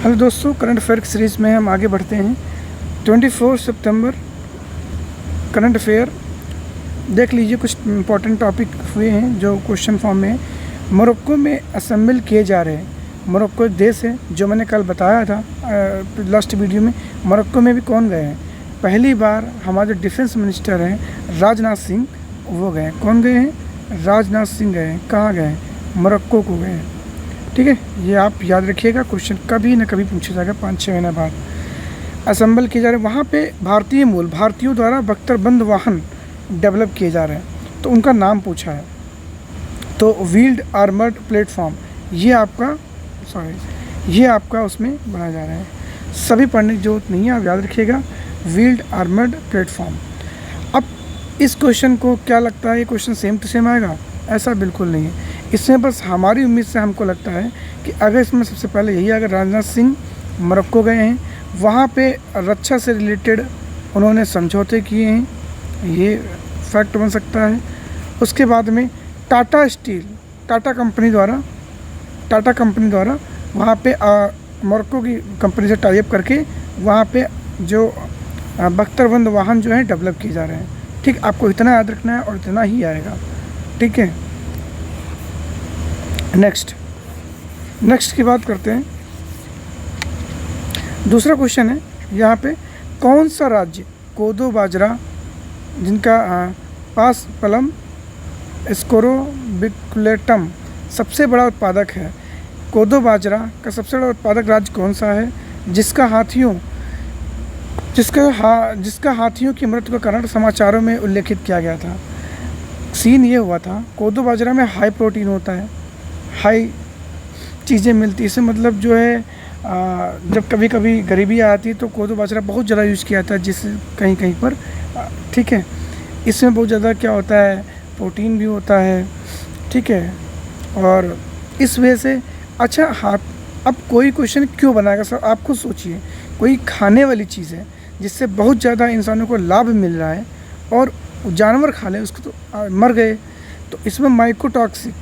Hello दोस्तों, current affair की series में हम आगे बढ़ते हैं। 24 सितंबर करंट अफेयर देख लीजिए। कुछ इंपॉर्टेंट टॉपिक हुए हैं जो क्वेश्चन फॉर्म में है। मोरक्को में असेंबल किए जा रहे हैं। मोरक्को एक देश है, जो मैंने कल बताया था लास्ट वीडियो में। मोरक्को में भी कौन गए हैं? पहली बार हमारे जो डिफेंस मिनिस्टर हैं राजनाथ सिंह, वो गए हैं। कौन गए हैं? राजनाथ सिंह गए हैं। कहाँ गए हैं? मोरक्को को गए हैं। ठीक है, ये आप याद रखिएगा, क्वेश्चन कभी न कभी पूछा जाएगा 5-6 महीने बाद। असेंबल किए जा रहे हैं वहाँ पे भारतीय मूल, भारतीयों द्वारा बख्तरबंद वाहन डेवलप किए जा रहे हैं, तो उनका नाम पूछा है। तो व्हील्ड आर्मर्ड प्लेटफॉर्म, ये आपका उसमें बनाया जा रहा है। सभी पढ़ने की जरूरत नहीं है, आप याद रखिएगा व्हील्ड आर्मर्ड प्लेटफॉर्म। अब इस क्वेश्चन को क्या लगता है, ये क्वेश्चन सेम टू सेम आएगा? ऐसा बिल्कुल नहीं है। इसमें बस हमारी उम्मीद से हमको लगता है कि अगर इसमें सबसे पहले यही, अगर राजनाथ सिंह मोरक्को गए हैं, वहाँ पे रक्षा से रिलेटेड उन्होंने समझौते किए हैं, ये फैक्ट बन सकता है। उसके बाद में टाटा स्टील, टाटा कंपनी द्वारा वहाँ पे मोरक्को की कंपनी से टाई अप करके वहाँ पे जो बख्तरबंद वाहन जो है डेवलप किए जा रहे हैं। ठीक, आपको इतना याद रखना है और इतना ही आएगा। ठीक है, नेक्स्ट की बात करते हैं। दूसरा क्वेश्चन है यहाँ पे, कौन सा राज्य कोदो बाजरा जिनका पास पलम स्कोरोबिकुलेटम सबसे बड़ा उत्पादक है? कोदो बाजरा का सबसे बड़ा उत्पादक राज्य कौन सा है जिसका हाथियों की मृत्यु का कारण समाचारों में उल्लेखित किया गया था? सीन ये हुआ था, कोदो बाजरा में हाई प्रोटीन होता है, हाई चीज़ें मिलती है। इससे मतलब जो है जब कभी कभी गरीबी आती है तो कोदो बाजरा बहुत ज़्यादा यूज़ किया जाता है, जिस कहीं पर। ठीक है, इसमें बहुत ज़्यादा क्या होता है, प्रोटीन भी होता है। ठीक है, और इस वजह से अच्छा हाँ, अब कोई क्वेश्चन क्यों बनाएगा सर? आप खुद सोचिए, कोई खाने वाली चीज़ है जिससे बहुत ज़्यादा इंसानों को लाभ मिल रहा है और जानवर खा ले उसको तो मर गए, तो इसमें माइकोटॉक्सिक,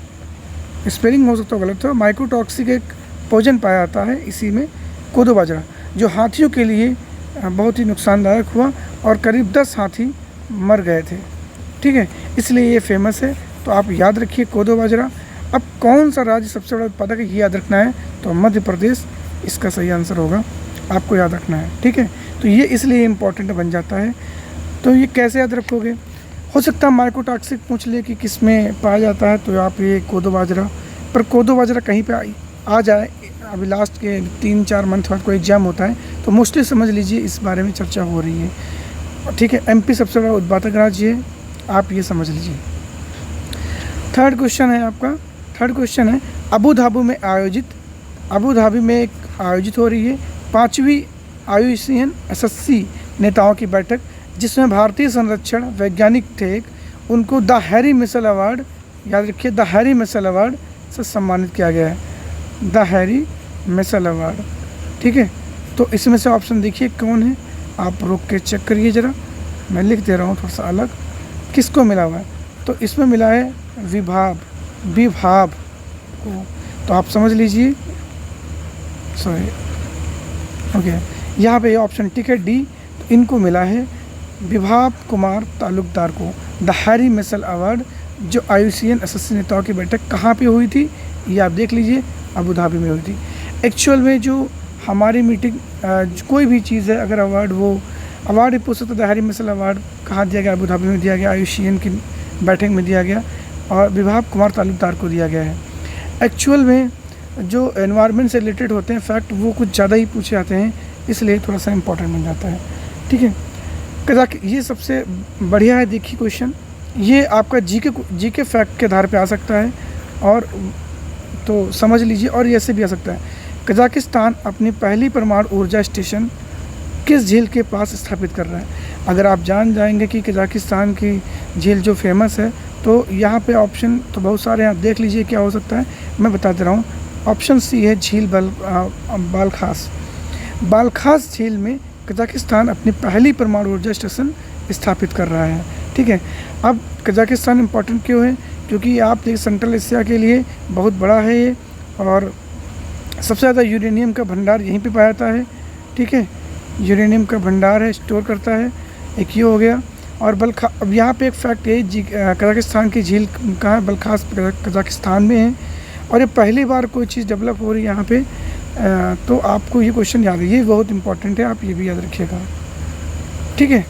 स्पेलिंग हो सकता है गलत हो, माइकोटॉक्सिक एक पॉइजन पाया जाता है इसी में कोदो बाजरा, जो हाथियों के लिए बहुत ही नुकसानदायक हुआ और करीब 10 हाथी मर गए थे। ठीक है, इसलिए ये फेमस है, तो आप याद रखिए कोदो बाजरा। अब कौन सा राज्य सबसे बड़ा उत्पादक है, ये याद रखना है, तो मध्य प्रदेश इसका सही आंसर होगा, आपको याद रखना है। ठीक है, तो ये इसलिए इम्पोर्टेंट बन जाता है। तो ये कैसे याद रखोगे? हो सकता है माइकोटॉक्सिक पूछ ले कि किस में पाया जाता है, तो आप ये कोदो बाजरा, पर कोदो बाजरा कहीं पे आ जाए, अभी लास्ट के 3-4 मंथ बाद कोई एग्जाम होता है तो मोस्टली समझ लीजिए इस बारे में चर्चा हो रही है। ठीक है, एमपी सबसे बड़ा उत्पादक राज्य है, आप ये समझ लीजिए। थर्ड क्वेश्चन है आपका, थर्ड क्वेश्चन है, अबू धाबी में एक आयोजित हो रही है 5वीं आयुषियन एसएससी नेताओं की बैठक, जिसमें भारतीय संरक्षण वैज्ञानिक थे, उनको द हैरी मिशेल अवार्ड, याद रखिए द हैरी मिशेल अवार्ड से सम्मानित किया गया है, द हैरी मिशेल अवार्ड। ठीक है, तो इसमें से ऑप्शन देखिए कौन है, आप रोक के चेक करिए ज़रा, मैं लिख दे रहा हूँ थोड़ा सा अलग, किसको मिला हुआ है। तो इसमें मिला है विभाव को, तो आप समझ लीजिए, सॉरी ओके, यहाँ पे ये ऑप्शन ठीक है डी, तो इनको मिला है विभाव कुमार तालुकदार को द हैरी मिशेल अवार्ड, जो आयुषियन एसएससी नेताओं की बैठक कहाँ पे हुई थी, ये आप देख लीजिए, अबू धाबी में हुई थी। एक्चुअल में जो हमारी मीटिंग कोई भी चीज़ है, अगर अवार्ड, वो अवार्ड ही पूछ सकते, द हैरी मिशेल अवार्ड कहाँ दिया गया? अबू धाबी में दिया गया, आयुषियन की बैठक में दिया गया और विभाव कुमार तालुकदार को दिया गया है। एक्चुअल में जो एनवायरनमेंट से रिलेटेड होते हैं फैक्ट, वो कुछ ज़्यादा ही पूछे जाते हैं, इसलिए थोड़ा सा इंपॉर्टेंट बन जाता है। ठीक है, ये सबसे बढ़िया है। देखिए क्वेश्चन, ये आपका जीके फैक्ट के आधार पे आ सकता है, और तो समझ लीजिए, और ऐसे भी आ सकता है। कजाकिस्तान अपनी पहली परमाणु ऊर्जा स्टेशन किस झील के पास स्थापित कर रहा है? अगर आप जान जाएंगे कि कजाकिस्तान की झील जो फेमस है, तो यहाँ पे ऑप्शन तो बहुत सारे हैं, आप देख लीजिए क्या हो सकता है, मैं बता दे रहा हूँ। ऑप्शन सी है झील बालखास झील में कजाकिस्तान अपनी पहली परमाणु ऊर्जा स्टेशन स्थापित कर रहा है। ठीक है, अब कजाकिस्तान इम्पोर्टेंट क्यों है? क्योंकि आप देखिए सेंट्रल एशिया के लिए बहुत बड़ा है ये, और सबसे ज़्यादा यूरेनियम का भंडार यहीं पे पाया जाता है, ठीक है, यूरेनियम का भंडार है, स्टोर करता है, एक ये हो गया। और अब यहाँ पे एक फैक्ट है, कजाकिस्तान की झील कहाँ है, बलखास कजाकिस्तान में है, और ये पहली बार कोई चीज़ डेवलप हो रही है यहाँ पे। तो आपको ये क्वेश्चन याद है, ये बहुत इंपॉर्टेंट है, आप ये भी याद रखिएगा, ठीक है।